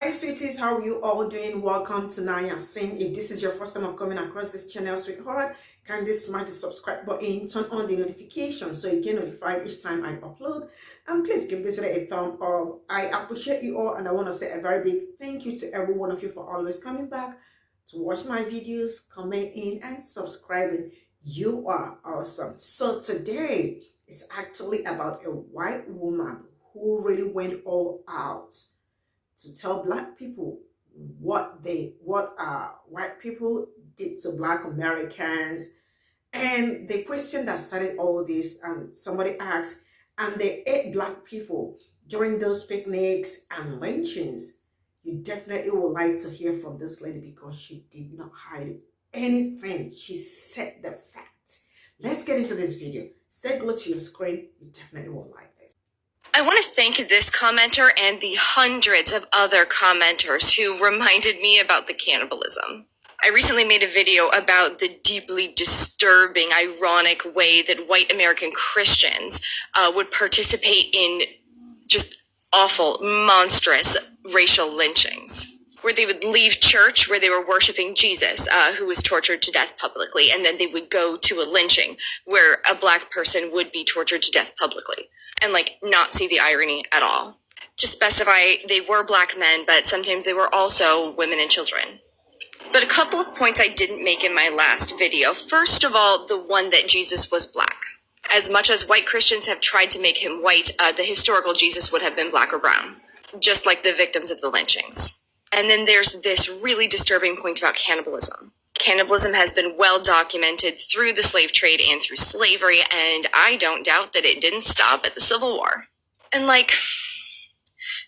Hi sweeties, how are you all doing? Welcome to Nanyacim. If this is your first time of coming across this channel, sweetheart, kindly smash the subscribe button, turn on the notification so you get notified each time I upload. And please give this video a thumb up. I appreciate you all, and I want to say a very big thank you to every one of you for always coming back to watch my videos, commenting, and subscribing. You are awesome. So today, it's actually about a white woman who really went all out to tell black people what white people did to black Americans. And the question that started all this, and somebody asked, and they ate black people during those picnics and lynchings. You definitely would like to hear from this lady because she did not hide anything. She said the fact. Let's get into this video. Stay glued to your screen. You definitely will like this. I want to thank this commenter and the hundreds of other commenters who reminded me about the cannibalism. I recently made a video about the deeply disturbing, ironic way that white American Christians would participate in just awful, monstrous racial lynchings, where they would leave church where they were worshiping Jesus, who was tortured to death publicly, and then they would go to a lynching where a black person would be tortured to death publicly, and not see the irony at all. To specify, they were black men, but sometimes they were also women and children. But a couple of points I didn't make in my last video. First of all, the one that Jesus was black. As much as white Christians have tried to make him white, the historical Jesus would have been black or brown, just like the victims of the lynchings. And then there's this really disturbing point about cannibalism. Cannibalism has been well documented through the slave trade and through slavery, and I don't doubt that it didn't stop at the Civil War. And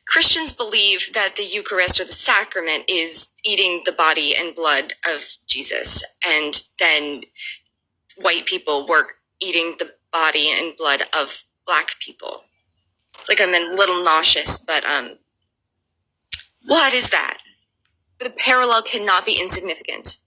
Christians believe that the Eucharist or the sacrament is eating the body and blood of Jesus, and then white people were eating the body and blood of black people. I'm a little nauseous, but what is that? The parallel cannot be insignificant.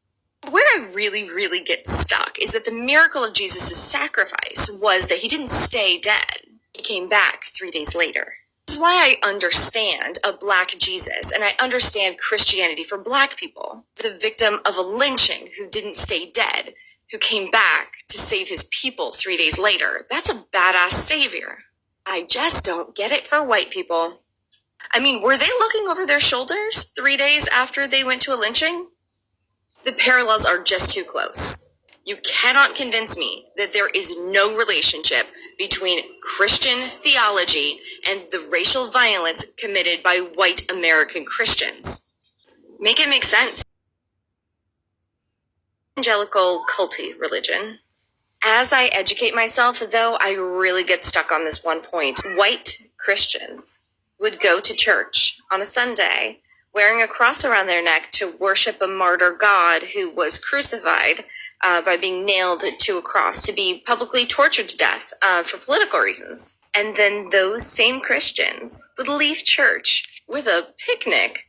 Where I really, really get stuck is that the miracle of Jesus' sacrifice was that he didn't stay dead. He came back 3 days later. This is why I understand a black Jesus, and I understand Christianity for black people. The victim of a lynching who didn't stay dead, who came back to save his people 3 days later. That's a badass savior. I just don't get it for white people. I mean, were they looking over their shoulders 3 days after they went to a lynching? The parallels are just too close. You cannot convince me that there is no relationship between Christian theology and the racial violence committed by white American Christians. Make it make sense. Evangelical culty religion. As I educate myself, though, I really get stuck on this one point. White Christians would go to church on a Sunday wearing a cross around their neck to worship a martyr God who was crucified by being nailed to a cross to be publicly tortured to death for political reasons. And then those same Christians would leave church with a picnic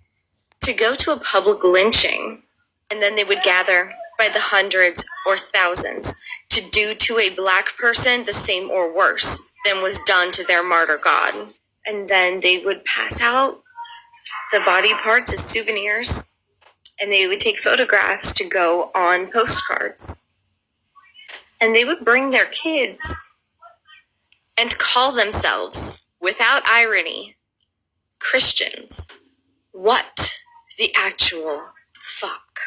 to go to a public lynching. And then they would gather by the hundreds or thousands to do to a black person the same or worse than was done to their martyr God. And then they would pass out the body parts as souvenirs, and they would take photographs to go on postcards. And they would bring their kids and call themselves, without irony, Christians. What the actual fuck?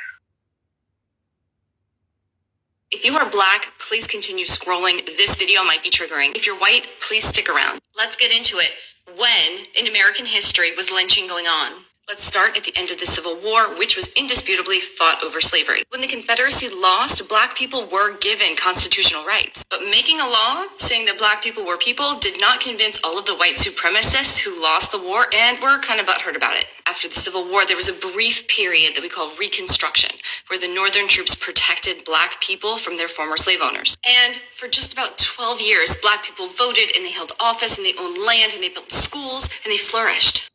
If you are black, please continue scrolling. This video might be triggering. If you're white, please stick around. Let's get into it. When in American history was lynching going on? Let's start at the end of the Civil War, which was indisputably fought over slavery. When the Confederacy lost, black people were given constitutional rights. But making a law saying that black people were people did not convince all of the white supremacists who lost the war and were kind of butthurt about it. After the Civil War, there was a brief period that we call reconstruction, where the Northern troops protected black people from their former slave owners. And for just about 12 years, black people voted and they held office and they owned land and they built schools and they flourished.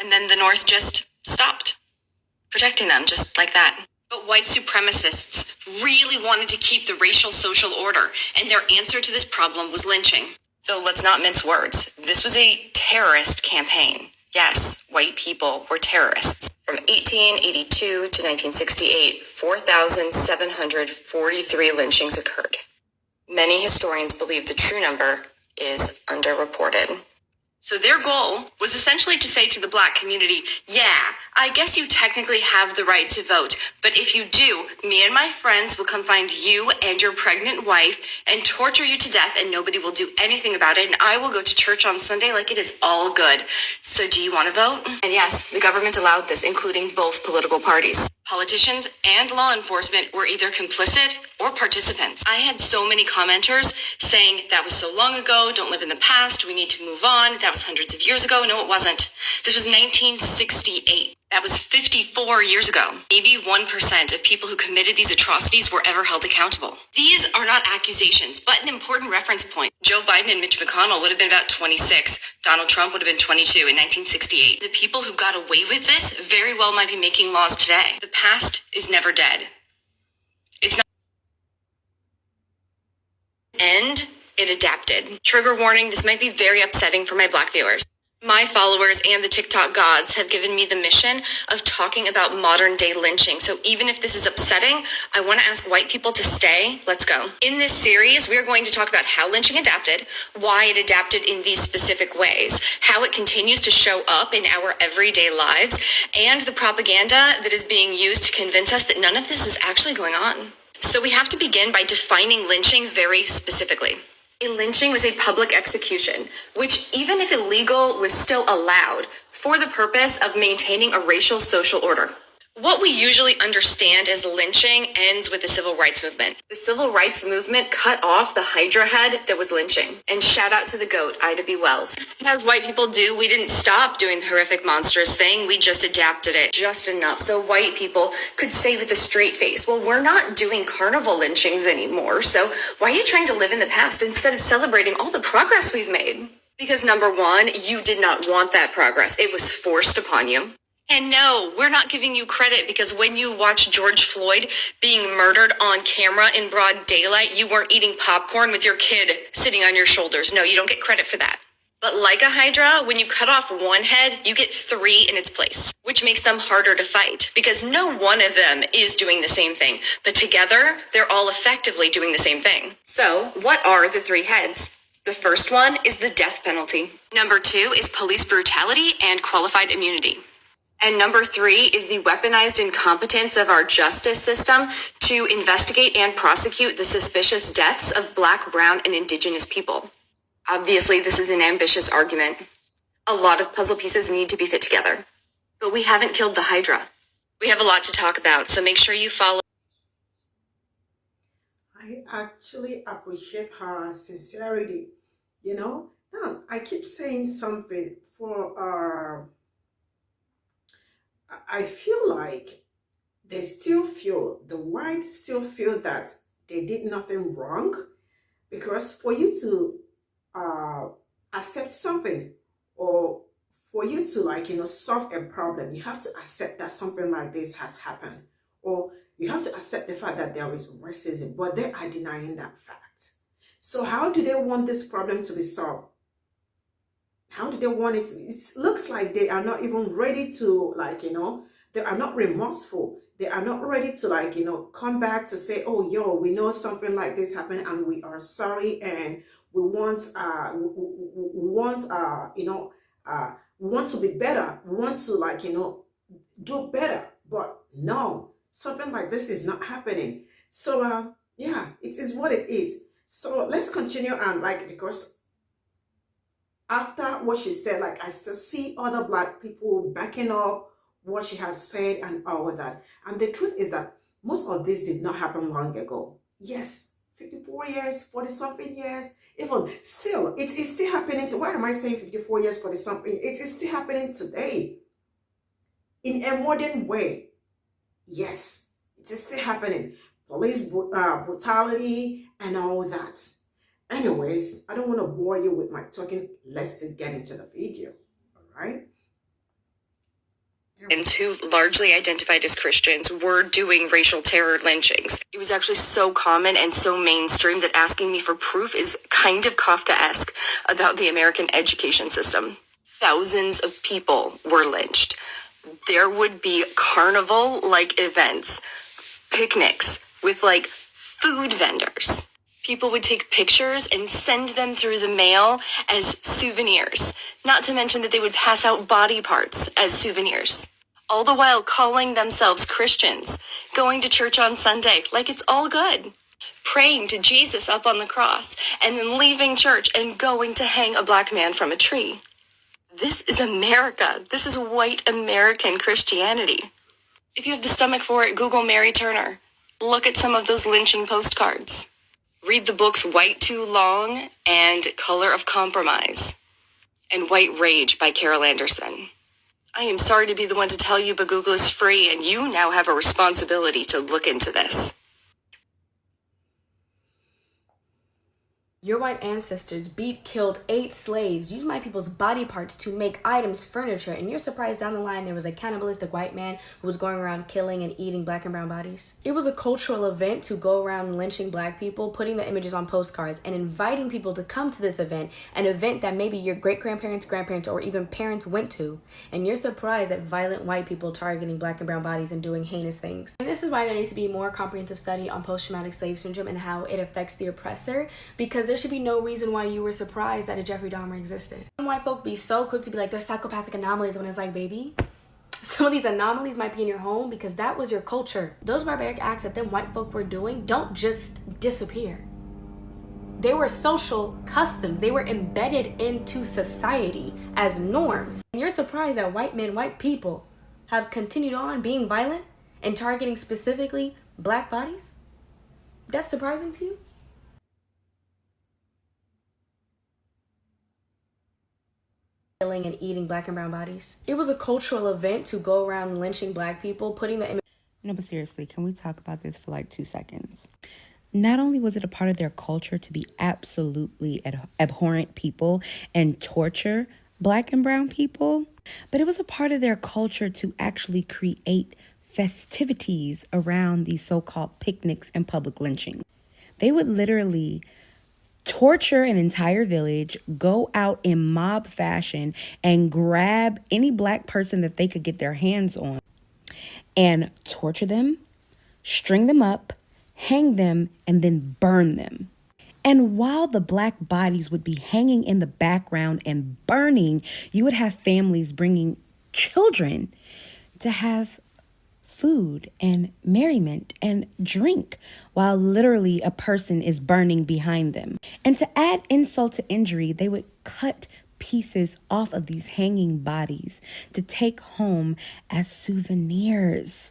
And then the North just stopped protecting them just like that. But white supremacists really wanted to keep the racial social order, and their answer to this problem was lynching. So let's not mince words. This was a terrorist campaign. Yes, white people were terrorists. From 1882 to 1968, 4,743 lynchings occurred. Many historians believe the true number is underreported. So their goal was essentially to say to the Black community, yeah, I guess you technically have the right to vote, but if you do, me and my friends will come find you and your pregnant wife and torture you to death, and nobody will do anything about it, and I will go to church on Sunday like it is all good. So do you want to vote? And yes, the government allowed this, including both political parties. Politicians and law enforcement were either complicit or participants. I had so many commenters saying that was so long ago, don't live in the past, we need to move on, that was hundreds of years ago. No, it wasn't. This was 1968. That was 54 years ago. Maybe 1% of people who committed these atrocities were ever held accountable. These are not accusations, but an important reference point. Joe Biden and Mitch McConnell would have been about 26. Donald Trump would have been 22 in 1968. The people who got away with this very well might be making laws today. The past is never dead. It's not. And it adapted. Trigger warning, this might be very upsetting for my Black viewers. My followers and the TikTok gods have given me the mission of talking about modern day lynching. So even if this is upsetting, I want to ask white people to stay. Let's go. In this series, we are going to talk about how lynching adapted, why it adapted in these specific ways, how it continues to show up in our everyday lives, and the propaganda that is being used to convince us that none of this is actually going on. So we have to begin by defining lynching very specifically. A lynching was a public execution, which, even if illegal, was still allowed for the purpose of maintaining a racial social order. What we usually understand as lynching ends with the civil rights movement. The civil rights movement cut off the Hydra head that was lynching. And shout out to the GOAT, Ida B. Wells. As white people do, we didn't stop doing the horrific, monstrous thing. We just adapted it just enough so white people could say with a straight face, well, we're not doing carnival lynchings anymore, so why are you trying to live in the past instead of celebrating all the progress we've made? Because number one, you did not want that progress. It was forced upon you. And no, we're not giving you credit because when you watch George Floyd being murdered on camera in broad daylight, you weren't eating popcorn with your kid sitting on your shoulders. No, you don't get credit for that. But like a Hydra, when you cut off one head, you get three in its place, which makes them harder to fight because no one of them is doing the same thing. But together, they're all effectively doing the same thing. So what are the three heads? The first one is the death penalty. Number two is police brutality and qualified immunity. And number three is the weaponized incompetence of our justice system to investigate and prosecute the suspicious deaths of Black, brown, and Indigenous people. Obviously, this is an ambitious argument. A lot of puzzle pieces need to be fit together. But we haven't killed the Hydra. We have a lot to talk about, so make sure you follow. I actually appreciate her sincerity. You know, now I keep saying something for I feel like they still feel, the whites still feel that they did nothing wrong, because for you to accept something, or for you to solve a problem, you have to accept that something like this has happened, or you have to accept the fact that there is racism, but they are denying that fact. So how do they want this problem to be solved? How do they want it? It looks like they are not even ready to, they are not remorseful. They are not ready to, come back to say, oh, yo, we know something like this happened and we are sorry and we want, we want to be better. We want to, do better. But no, something like this is not happening. So, yeah, it is what it is. So let's continue on, because after what she said, I still see other Black people backing up what she has said and all of that. And the truth is that most of this did not happen long ago. Yes, 54 years, 40-something years, even still, it is still happening. Why am I saying 54 years, 40-something? It is still happening today in a modern way. Yes, it is still happening. Police brutality and all that. Anyways, I don't want to bore you with my talking. Let's just get into the video, all right? Who largely identified as Christians were doing racial terror lynchings. It was actually so common and so mainstream that asking me for proof is kind of Kafkaesque about the American education system. thousands of people were lynched. There would be carnival-like events, picnics with like food vendors. People would take pictures and send them through the mail as souvenirs, not to mention that they would pass out body parts as souvenirs. All the while calling themselves Christians, going to church on Sunday like it's all good, praying to Jesus up on the cross, and then leaving church and going to hang a black man from a tree. This is America. This is white American Christianity. If you have the stomach for it, Google Mary Turner. Look at some of those lynching postcards. Read the books White Too Long and Color of Compromise and White Rage by Carol Anderson. I am sorry to be the one to tell you, but Google is free and you now have a responsibility to look into this. Your white ancestors beat, killed, ate slaves, used my people's body parts to make items, furniture, and you're surprised down the line there was a cannibalistic white man who was going around killing and eating black and brown bodies? It was a cultural event to go around lynching black people, putting the images on postcards, and inviting people to come to this event, an event that maybe your great-grandparents, grandparents, or even parents went to. And you're surprised at violent white people targeting black and brown bodies and doing heinous things. And this is why there needs to be more comprehensive study on post-traumatic slave syndrome and how it affects the oppressor, because there should be no reason why you were surprised that a Jeffrey Dahmer existed. Some white folk be so quick to be like, they're psychopathic anomalies, when it's like, baby, some of these anomalies might be in your home because that was your culture. Those barbaric acts that them white folk were doing don't just disappear. They were social customs. They were embedded into society as norms. And you're surprised that white men, white people have continued on being violent and targeting specifically black bodies? That's surprising to you? Killing and eating black and brown bodies. It was a cultural event to go around lynching black people, putting the image. No, but seriously, can we talk about this for like 2 seconds? Not only was it a part of their culture to be absolutely abhorrent people and torture black and brown people, but it was a part of their culture to actually create festivities around these so-called picnics and public lynching. They would literally torture an entire village, go out in mob fashion, and grab any black person that they could get their hands on and torture them, string them up, hang them, and then burn them. And while the black bodies would be hanging in the background and burning, you would have families bringing children to have food and merriment and drink while literally a person is burning behind them. And to add insult to injury, they would cut pieces off of these hanging bodies to take home as souvenirs.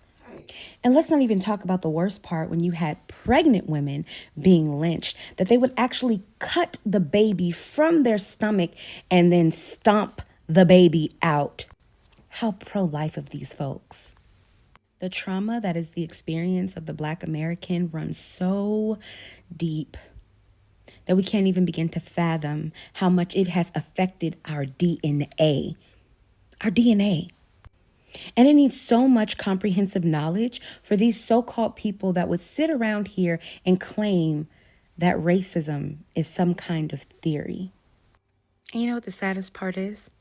And let's not even talk about the worst part when you had pregnant women being lynched, that they would actually cut the baby from their stomach and then stomp the baby out. How pro-life of these folks. The trauma that is the experience of the Black American runs so deep that we can't even begin to fathom how much it has affected our DNA. Our DNA. And it needs so much comprehensive knowledge for these so-called people that would sit around here and claim that racism is some kind of theory. And you know what the saddest part is?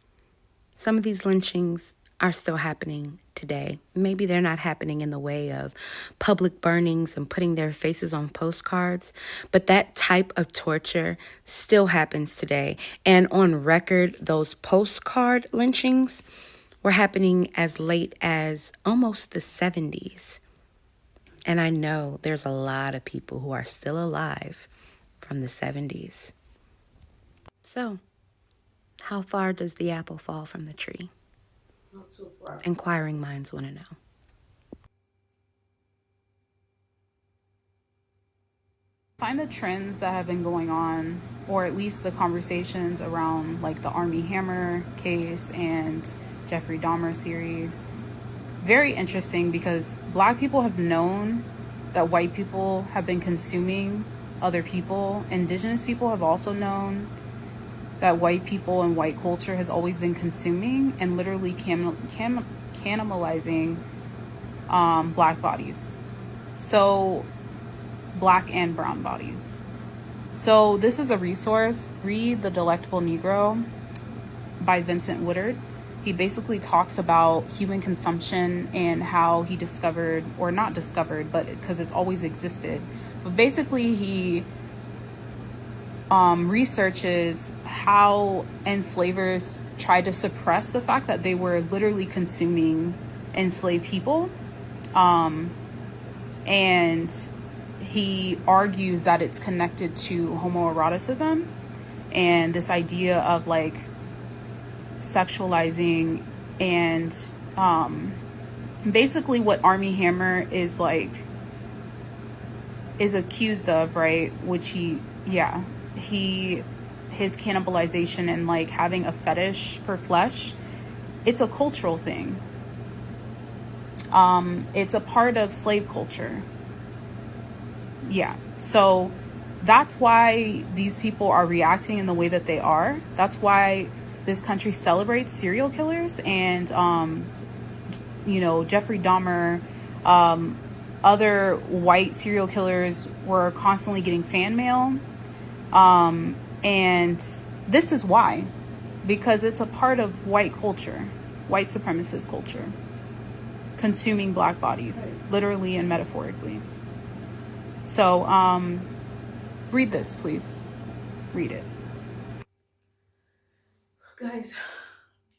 Some of these lynchings are still happening today. Maybe they're not happening in the way of public burnings and putting their faces on postcards, but that type of torture still happens today. And on record, those postcard lynchings were happening as late as almost the 70s. And I know there's a lot of people who are still alive from the 70s. So, how far does the apple fall from the tree? Not so far. Inquiring minds want to know. Find the trends that have been going on, or at least the conversations around like the Armie Hammer case and Jeffrey Dahmer series, very interesting, because black people have known that white people have been consuming other people. Indigenous people have also known that white people and white culture has always been consuming and literally cannibalizing black bodies. So black and brown bodies. So this is a resource. Read The Delectable Negro. by Vincent Woodard. He basically talks about human consumption and how he discovered, or not discovered, but because it's always existed. But basically he researches how enslavers tried to suppress the fact that they were literally consuming enslaved people. And he argues that it's connected to homoeroticism and this idea of like sexualizing, and basically what Armie Hammer is accused of, right? Which his cannibalization and like having a fetish for flesh, it's a cultural thing. It's a part of slave culture. Yeah. So that's why these people are reacting in the way that they are. That's why this country celebrates serial killers and, Jeffrey Dahmer, other white serial killers were constantly getting fan mail. And this is why, because it's a part of white culture, white supremacist culture, consuming black bodies, literally and metaphorically. So, read this, please. Read it. Guys,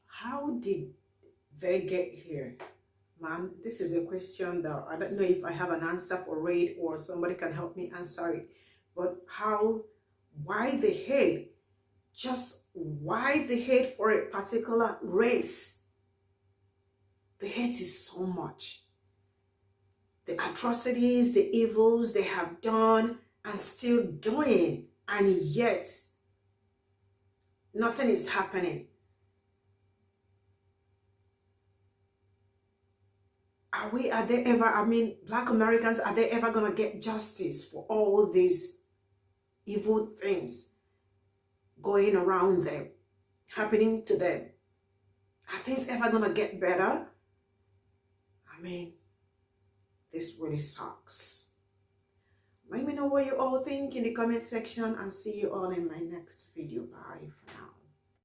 how did they get here? Man, this is a question that I don't know if I have an answer for it or somebody can help me answer it. But why the hate? Just why the hate for a particular race? The hate is so much. The atrocities, the evils they have done and still doing, and yet nothing is happening. Are they ever, Black Americans, are they ever going to get justice for all these evil things going around them, happening to them? Are things ever going to get better? This really sucks. Let me know what you all think in the comment section, and see you all in my next video. Bye for now.